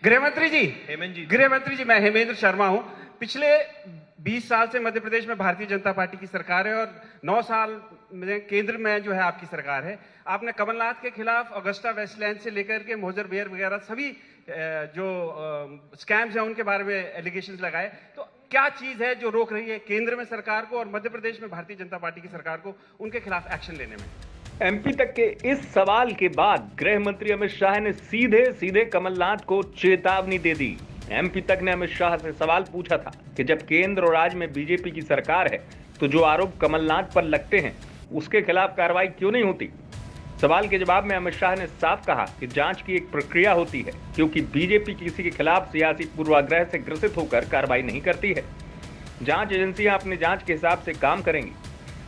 गृहमंत्री जी, हेमंत जी, गृहमंत्री जी, मैं हेमेंद्र शर्मा हूं। पिछले 20 साल से मध्य प्रदेश में भारतीय जनता पार्टी की सरकार है और 9 साल में केंद्र में जो है आपकी सरकार है। आपने कमलनाथ के खिलाफ अगस्ता वेस्टलैंड से लेकर के मोजर बेयर वगैरह सभी जो स्कैम्स हैं उनके बारे में एलिगेशंस लगाए। तो क्या चीज है जो रोक रही है केंद्र में सरकार को और मध्य प्रदेश में भारतीय जनता पार्टी की सरकार को उनके खिलाफ एक्शन लेने में? एमपी तक के इस सवाल के बाद गृह मंत्री अमित शाह ने सीधे सीधे कमलनाथ को चेतावनी दे दी। एमपी तक ने अमित शाह से सवाल पूछा था कि जब केंद्र और राज्य में बीजेपी की सरकार है तो जो आरोप कमलनाथ पर लगते हैं उसके खिलाफ कार्रवाई क्यों नहीं होती। सवाल के जवाब में अमित शाह ने साफ कहा कि जांच की एक प्रक्रिया होती है, क्योंकि बीजेपी किसी के खिलाफ सियासी पूर्वाग्रह से ग्रसित होकर कार्रवाई नहीं करती है। जांच एजेंसियां अपनी जांच के हिसाब से काम करेंगी।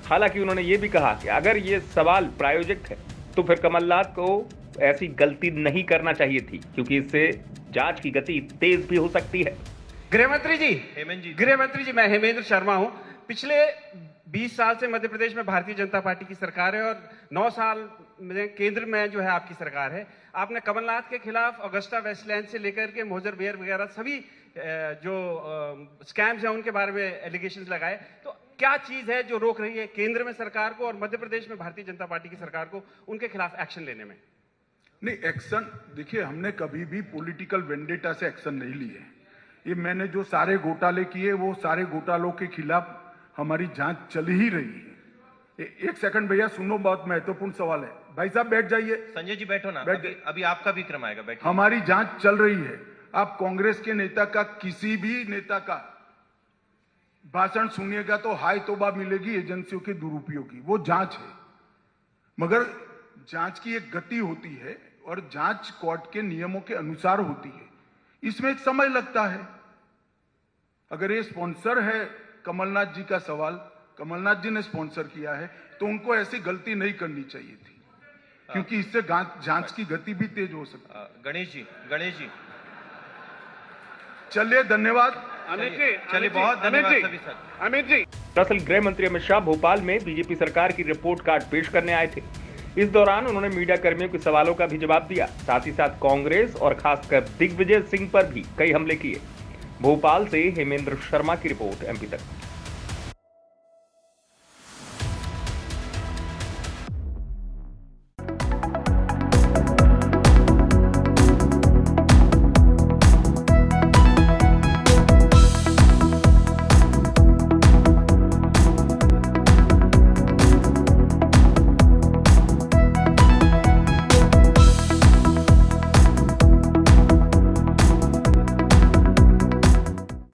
हालांकि उन्होंने ये भी कहा कि अगर ये सवाल प्रायोजित है तो फिर कमलनाथ को ऐसी गलती नहीं करना चाहिए थी, क्योंकि इससे जांच की गति तेज भी हो सकती है। गृहमंत्री जी, हेमंत जी, गृहमंत्री जी, मैं हेमेंद्र शर्मा हूं। पिछले 20 साल से मध्य प्रदेश में भारतीय जनता पार्टी की सरकार है और 9 साल में केंद्र में जो है आपकी सरकार है। आपने कमलनाथ के खिलाफ अगस्ता वेस्टलैंड से लेकर के मोजर बेयर वगैरह सभी जो स्कैम्स हैं उनके बारे में एलिगेशंस लगाए। तो क्या चीज है जो रोक रही है केंद्र में सरकार को और मध्य प्रदेश में भारतीय जनता पार्टी की सरकार को उनके खिलाफ एक्शन लेने में? नहीं, एक्शन देखिए, हमने कभी भी पॉलिटिकल वेंडेटा से एक्शन नहीं लिए। ये मैंने जो सारे घोटाले किए वो सारे घोटालों के खिलाफ हमारी जांच चल ही रही है। एक सेकंड भैया, सुनो, बहुत महत्वपूर्ण सवाल है। भाई साहब बैठ जाइए। संजय जी बैठो ना, अभी आपका भी क्रम आएगा, बैठो। हमारी जांच चल रही है। आप कांग्रेस के नेता का, किसी भी नेता का भाषण सुनिएगा तो हाय तौबा मिलेगी एजेंसियों के दुरुपयोग की। वो जांच है, मगर जांच की एक गति होती है और जांच कोर्ट के नियमों के अनुसार होती है। इसमें एक समय लगता है। अगर ये स्पॉन्सर है कमलनाथ जी का सवाल, कमलनाथ जी ने स्पॉन्सर किया है, तो उनको ऐसी गलती नहीं करनी चाहिए थी, क्योंकि इससे जांच की गति भी तेज हो सकती है। गणेश जी चलिए, धन्यवाद। चलिए, बहुत धन्यवाद सभी सर। अमित जी, दरअसल गृह मंत्री अमित शाह भोपाल में बीजेपी सरकार की रिपोर्ट कार्ड पेश करने आए थे। इस दौरान उन्होंने मीडिया कर्मियों के सवालों का भी जवाब दिया। साथ ही साथ कांग्रेस और खासकर दिग्विजय सिंह पर भी कई हमले किए। भोपाल से हेमेंद्र शर्मा की रिपोर्ट, एमपी तक।